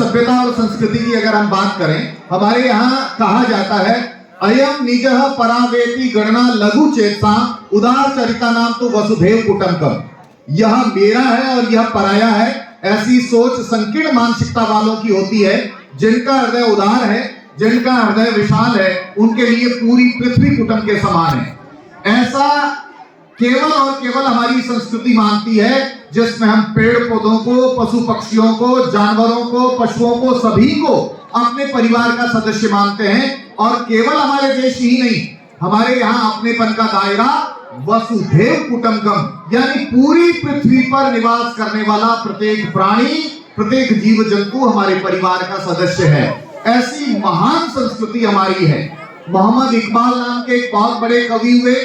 सभ्यता और संस्कृति की अगर हम बात करें, हमारे यहाँ कहा जाता है अयम निजः परावेति गणना लघु चेतसा उदार चरिता नाम तो वसुधैव कुटुंबकम। यह मेरा है और यह पराया है, ऐसी सोच संकीर्ण मानसिकता वालों की होती है। जिनका हृदय उदार है, जिनका हृदय विशाल है, उनके लिए पूरी पृथ्वी कुटुंब के समान है। ऐसा केवल और केवल हमारी संस्कृति मानती है, जिसमें हम पेड़ पौधों को, पशु पक्षियों को, जानवरों को, पशुओं को, सभी को अपने परिवार का सदस्य मानते हैं। और केवल हमारे देश ही नहीं, हमारे यहाँ अपनेपन का दायरा वसुधैव कुटुंबकम, यानी पूरी पृथ्वी पर निवास करने वाला प्रत्येक प्राणी, प्रत्येक जीव जंतु हमारे परिवार का सदस्य है। ऐसी महान संस्कृति हमारी है। मोहम्मद इकबाल नाम के एक बहुत बड़े कवि हुए,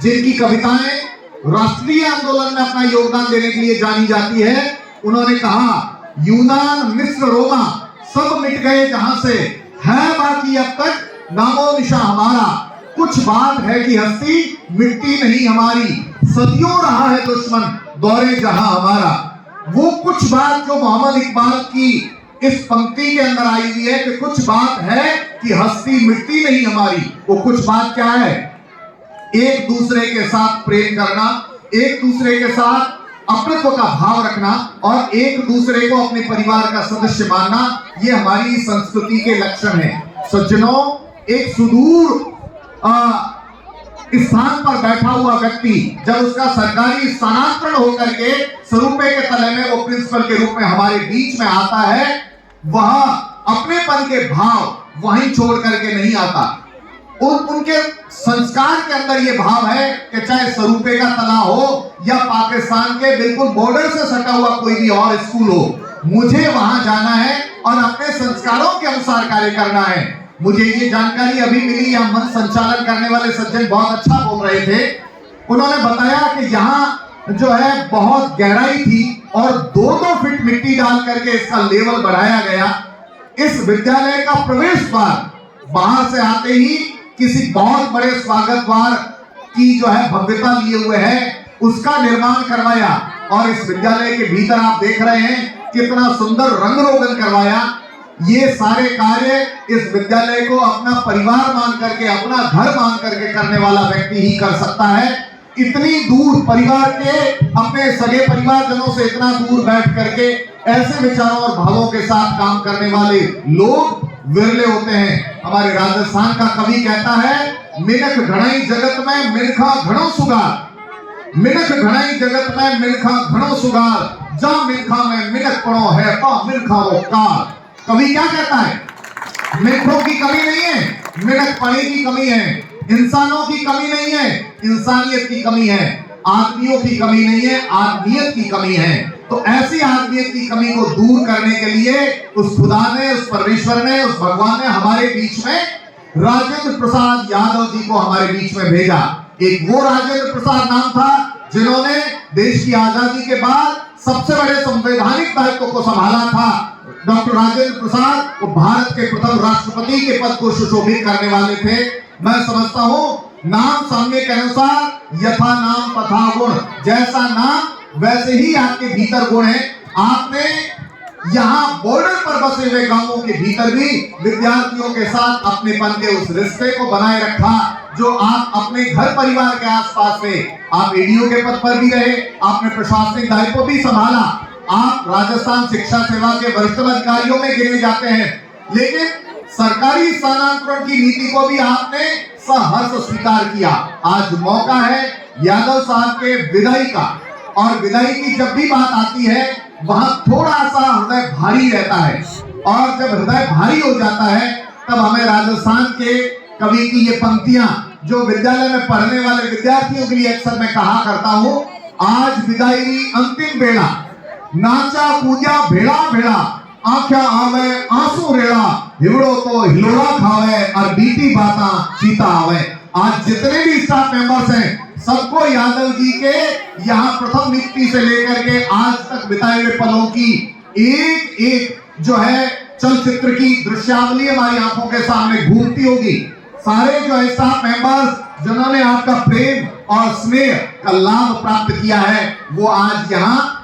जिनकी कविताएं राष्ट्रीय आंदोलन में अपना योगदान देने के लिए जानी जाती है। उन्होंने कहा, यूनान, मिस्र, रोमा सब मिट गए जहां से, है बाकी अब तक नामो निशा हमारा। कुछ बात है कि हस्ती मिटती नहीं हमारी, सदियों रहा है दुश्मन दौरे जहां हमारा। वो कुछ बात जो मोहम्मद इकबाल की इस पंक्ति के अंदर आई हुई है कि कुछ बात है कि हस्ती मिटती नहीं हमारी, वो कुछ बात क्या है? एक दूसरे के साथ प्रेम करना, एक दूसरे के साथ अपनत्व का भाव रखना और एक दूसरे को अपने परिवार का सदस्य मानना, ये हमारी संस्कृति के लक्षण है। सज्जनों, एक सुदूर स्थान पर बैठा हुआ व्यक्ति जब उसका सरकारी स्थानांतरण होकर के स्वरूपे के तले में वो प्रिंसिपल के रूप में हमारे बीच में आता है, वह अपनेपन के भाव वहीं छोड़ करके नहीं आता। उनके संस्कार के अंदर ये भाव है कि चाहे स्वरूपे का तला हो या पाकिस्तान के बिल्कुल बॉर्डर से सटा हुआ कोई भी और स्कूल हो, मुझे वहां जाना है और अपने संस्कारों के अनुसार कार्य करना है। मुझे ये जानकारी अभी मिली, यहाँ मंच संचालन करने वाले सज्जन बहुत अच्छा बोल रहे थे। उन्होंने बताया कि यहाँ जो है बहुत गहराई थी और 2-2 फीट मिट्टी डाल करके इसका लेवल बढ़ाया गया। इस विद्यालय का प्रवेश द्वार बाहर से आते ही किसी बहुत बड़े स्वागत द्वार की जो है भव्यता लिए हुए है, उसका निर्माण करवाया। और इस विद्यालय के भीतर आप देख रहे हैं कितना सुंदर रंग रोगन करवाया। ये सारे कार्य इस विद्यालय को अपना परिवार मान करके, अपना घर मान करके करने वाला व्यक्ति ही कर सकता है। इतनी दूर परिवार के, अपने सगे परिवारजनों से इतना दूर बैठ करके ऐसे विचारों और भावों के साथ काम करने वाले लोग विरले होते हैं। हमारे राजस्थान का कवि कहता है, मिनख घड़ई जगत में मिनखा घड़ो सुगार, मिनख घड़ई जगत में मिनखा घड़ो सुगार, जा मिनखा में मिनख पड़ो है पा मिनखा वो कार। कवि क्या कहता है? मिनखों की कमी नहीं है, मिनख पड़े की कमी है। इंसानों की कमी नहीं है, इंसानियत की कमी है। आदमियों की कमी नहीं है, आदमियत की कमी है। तो ऐसी आदमियत की कमी को दूर करने के लिए उस खुदा ने, उस परमेश्वर ने, उस भगवान ने हमारे बीच में राजेंद्र प्रसाद यादव जी को हमारे बीच में भेजा। एक वो राजेंद्र प्रसाद नाम था जिन्होंने देश की आजादी के बाद सबसे बड़े संवैधानिक दायित्व को संभाला था। डॉक्टर राजेंद्र प्रसाद वो भारत के प्रथम राष्ट्रपति के पद को सुशोभित करने वाले थे। मैं समझता हूँ नाम साम्य के अनुसार यथा नाम तथा गुण, जैसा नाम वैसे ही आपके भीतर गुण है। आपने यहाँ बॉर्डर पर बसे हुए गांवों के भीतर भी विद्यार्थियों के साथ अपनेपन के उस रिश्ते को बनाए रखा जो आप अपने घर परिवार के आसपास थे। आप ईडीओ के पद पर भी रहे, आपने प्रशासनिक दायित्व भी संभाला, आप राजस्थान शिक्षा सेवा के वरिष्ठ अधिकारियों में गिने जाते हैं, लेकिन सरकारी स्थानांतरण की नीति को भी आपने सहर्ष स्वीकार किया। आज मौका है यादव साहब के विदाई का, और विदाई की जब भी बात आती है वहां थोड़ा सा हृदय भारी रहता है, और जब हृदय भारी हो जाता है तब हमें राजस्थान के कवि की ये पंक्तियां जो विद्यालय में पढ़ने वाले विद्यार्थियों के लिए अक्सर मैं कहा करता हूं, आज विदाई अंतिम बेड़ा, नाचा कूदा भेड़ा भेड़ा, आंख्या आवे आंसू रेड़ा, हिवड़ो तो हिलोड़ा खावे और बीती बाता चीता आवे। आज जितने भी स्टाफ मेंबर्स हैं सबको यादव जी के यहाँ प्रथम नियुक्ति से लेकर के आज तक बिताए हुए पलों की एक एक जो है चलचित्र की दृश्यावली हमारी आंखों के सामने घूमती होगी। सारे जो है स्टाफ मेंबर्स जिन्होंने आपका प्रेम और स्नेह का लाभ प्राप्त किया है, वो आज यहाँ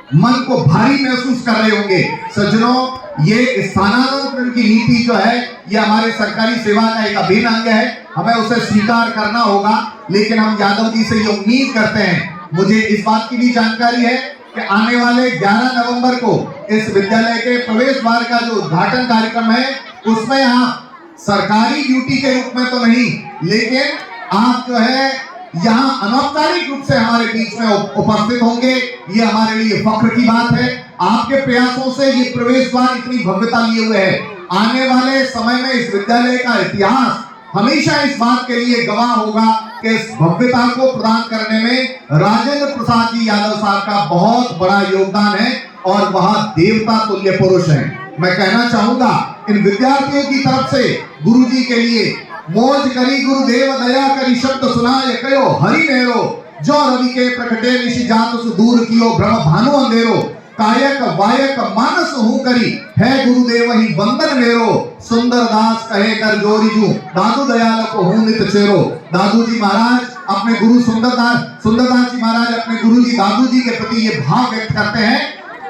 मन को भारी महसूस कर रहे होंगे। सज्जनों, ये स्थानांतरण की नीति जो है ये हमारे सरकारी सेवा का एक अभिन्न अंग है, हमें उसे स्वीकार करना होगा। लेकिन हम यादव जी से ये उम्मीद करते हैं, मुझे इस बात की भी जानकारी है कि आने वाले 11 नवंबर को इस विद्यालय के प्रवेश द्वार का जो उद्घाटन कार्यक्रम है उसमें आप सरकारी ड्यूटी के रूप में तो नहीं, लेकिन आप जो है यहाँ अनौपचारिक रूप से हमारे बीच में उपस्थित होंगे। ये हमारे लिए फख्र की बात है। आपके प्रयासों से ये प्रवेश द्वार इतनी भव्यता लिए हुए है। आने वाले समय में इस विद्यालय का इतिहास हमेशा इस बात के लिए गवाह होगा कि इस भव्यता को प्रदान करने में राजेंद्र प्रसाद जी यादव साहब का बहुत बड़ा योगदान है और वह देवता तुल्य पुरुष है। मैं कहना चाहूंगा इन विद्यार्थियों की तरफ से गुरुजी के लिए, मौज करी गुरुदेव दया करी शब्द सुनाए कयो हरि मेरो, जो रवि के प्रकटे ऋषि जात सुदूर कियो भ्रम भानु अंधेरो, कायक वायक मानस हूँ करी है गुरुदेव ही वंदन मेरो, सुंदर दास कहे कर जोरी जू दादू दयाल को हूँ नित चेरो। दादू जी महाराज अपने गुरु सुंदरदास जी महाराज अपने गुरु जी दादू जी के प्रति ये भाव व्यक्त करते हैं।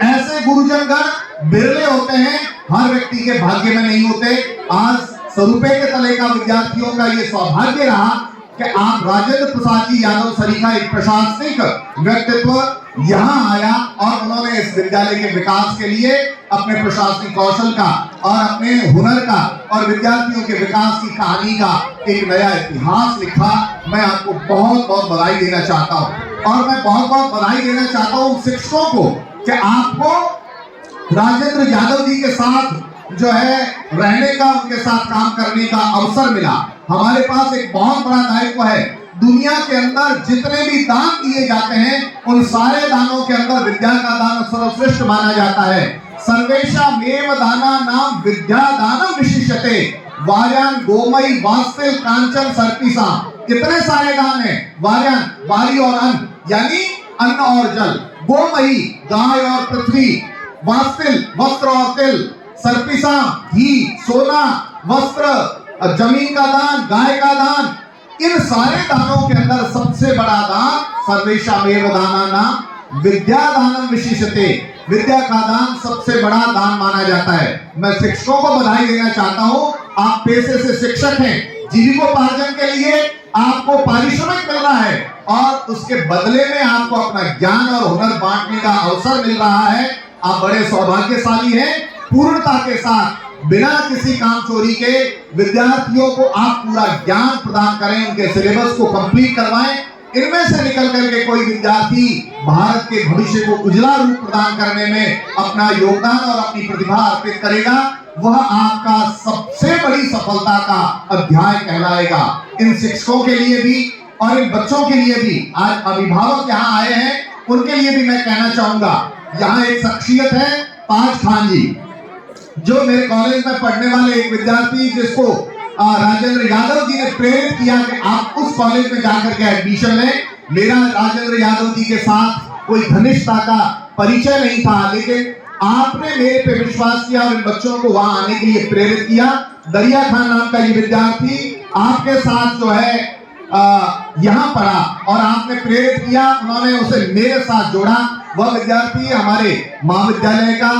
ऐसे गुरुजनगण बिरले होते हैं, हर व्यक्ति के भाग्य में नहीं होते। आज स्वरूपे के तले का विद्यार्थियों का ये सौभाग्य रहा कि आप राजेंद्र प्रसाद जी यादव सरीखा एक प्रशासनिक व्यक्तित्व यहाँ आया और उन्होंने इस विद्यालय के विकास के लिए अपने प्रशासनिक कौशल का और अपने हुनर का और विद्यार्थियों के विकास की कहानी का एक नया इतिहास लिखा। मैं आपको बहुत बहुत बधाई देना चाहता हूँ और मैं बहुत बहुत बधाई देना चाहता हूँ शिक्षकों को कि आपको राजेंद्र यादव जी के साथ जो है रहने का, उनके साथ काम करने का अवसर मिला। हमारे पास एक बहुत बड़ा दायित्व है। दुनिया के अंदर जितने भी दान दिए जाते हैं उन सारे दानों के अंदर विद्या का दान सर्वश्रेष्ठ माना जाता है। सर्वेषामेव दाना नाम विद्या दानम विशिष्यते, वार्यान गोमयी वास्तिल कांचन सर्पिसा। कितने सारे दान हैं? वार्यान वारी और अन्न यानी अन्न और जल, गोमयी गाय और पृथ्वी, वास्तिल वस्त्र और तिल, सर्पिसा घी सोना वस्त्र, जमीन का दान, गाय का दान। इन सारे दानों के अंदर सबसे बड़ा दान सर्वेषामेव दाना नाम विद्या दानम विशिष्यते, विद्या का दान सबसे बड़ा दान माना जाता है। मैं शिक्षकों को बधाई देना चाहता हूं। आप पेशे से शिक्षक हैं, जीविकोपार्जन के लिए आपको पारिश्रमिक मिल रहा है और उसके बदले में आपको अपना ज्ञान और हुनर बांटने का अवसर मिल रहा है। आप बड़े सौभाग्यशाली हैं। पूर्णता के साथ बिना किसी काम चोरी के विद्यार्थियों को आप पूरा ज्ञान प्रदान करें, उनके सिलेबस को कंप्लीट करवाएं। इनमें से निकल करके कोई विद्यार्थी भारत के भविष्य को उज्जवल रूप प्रदान करने में अपना योगदान और अपनी प्रतिभा अर्पित करेगा, वह आपका सबसे बड़ी सफलता का अध्याय कहलाएगा। इन शिक्षकों के लिए भी और इन बच्चों के लिए भी, आज अभिभावक यहाँ आए हैं, उनके लिए भी मैं कहना चाहूंगा। यहाँ एक शख्सियत है ताज खान जी, जो मेरे कॉलेज में पढ़ने वाले एक विद्यार्थी जिसको राजेंद्र यादव जी ने प्रेरित किया कि आप उस कॉलेज में जाकर के एडमिशन लें। मेरा राजेंद्र यादव जी के साथ कोई घनिष्ठता का परिचय नहीं था, लेकिन आपने मेरे पे विश्वास किया और इन बच्चों को वहां आने के लिए प्रेरित किया। दरिया खान नाम का ये विद्यार्थी आपके साथ जो है यहाँ पढ़ा और आपने प्रेरित किया, उन्होंने उसे मेरे साथ जोड़ा। वह विद्यार्थी हमारे महाविद्यालय का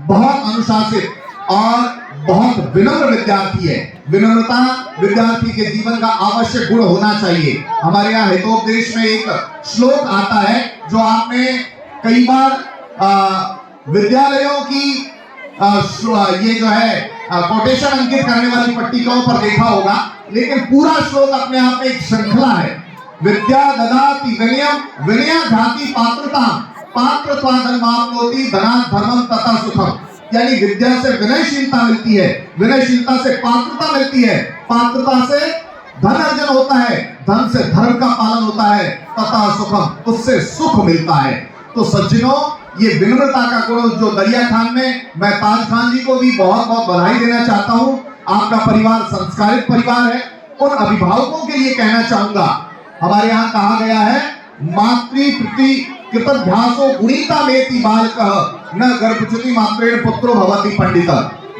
बहुत अनुशासित और बहुत विनम्र विद्यार्थी है। विनम्रता विद्यार्थी के जीवन का आवश्यक गुण होना चाहिए। हमारे यहाँ हितोपदेश में एक श्लोक आता है जो आपने कई बार विद्यालयों की ये जो है कोटेशन अंकित करने वाली पट्टिकाओं पर देखा होगा, लेकिन पूरा श्लोक अपने आप में एक श्रृंखला है। विद्या ददाति विनयम विनयाधाति पात्रता पात्रत्वा धर्माप्नोति धनात् धर्मं तथा सुखम। यानी विद्या से विनयशीलता मिलती है, विनयशीलता से पात्रता मिलती है, पात्रता से धन अर्जन होता है, धन से धर्म का पालन होता है, तथा सुखम उससे सुख मिलता है। तो सज्जनों, ये विनम्रता का गुण जो दरिया खान में, मैं ताज खान जी को भी बहुत बहुत बधाई देना चाहता हूं। आपका परिवार संस्कारित परिवार है। उन अभिभावकों के लिए कहना चाहूंगा, हमारे यहाँ कहा गया है मातृ प्रति कृतभ्यासो गुणीता मेति बालकः न गर्भच्युति मात्रेण पुत्रो भवति पंडित।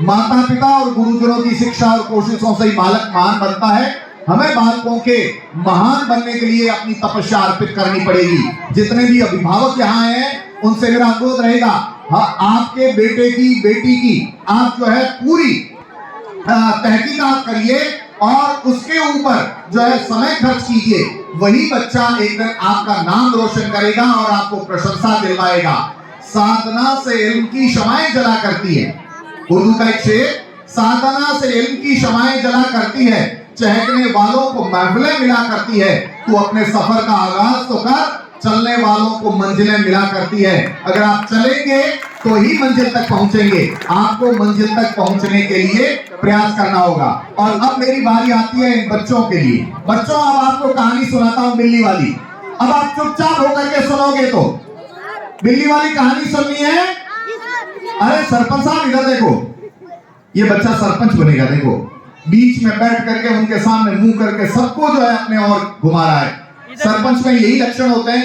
माता पिता और गुरुजनों की शिक्षा और कोशिशों से ही बालक महान बनता है। हमें बालकों के महान बनने के लिए अपनी तपस्या अर्पित करनी पड़ेगी। जितने भी अभिभावक यहाँ हैं उनसे मेरा अनुरोध रहेगा, हाँ, आपके बेटे की बेटी की आप जो है पूरी तहकीकात करिए और उसके ऊपर जो है समय खर्च कीजिए। वही बच्चा एक दिन आपका नाम रोशन करेगा और आपको प्रशंसा दिलवाएगा। साधना से इल्म की शमाएं जला करती है। उर्दू का एक शेर, साधना से इल्म की शमाएं जला करती है, चहकने वालों को महफिलें मिला करती है। तू अपने सफर का आगाज तो कर, चलने वालों को मंजिलें मिला करती है। अगर आप चलेंगे तो ही मंजिल तक पहुंचेंगे। आपको मंजिल तक पहुंचने के लिए प्रयास करना होगा। और अब मेरी बारी आती है इन बच्चों के लिए। बच्चों, अब आपको कहानी सुनाता हूं बिल्ली वाली। अब आप चुपचाप होकर के सुनोगे। तो बिल्ली वाली कहानी सुननी है। अरे सरपंच साहब इधर देखो, ये बच्चा सरपंच बनेगा। देखो, बीच में बैठ करके उनके सामने मुंह करके सबको जो है अपने और घुमा रहा है। सरपंच में यही लक्षण होते हैं।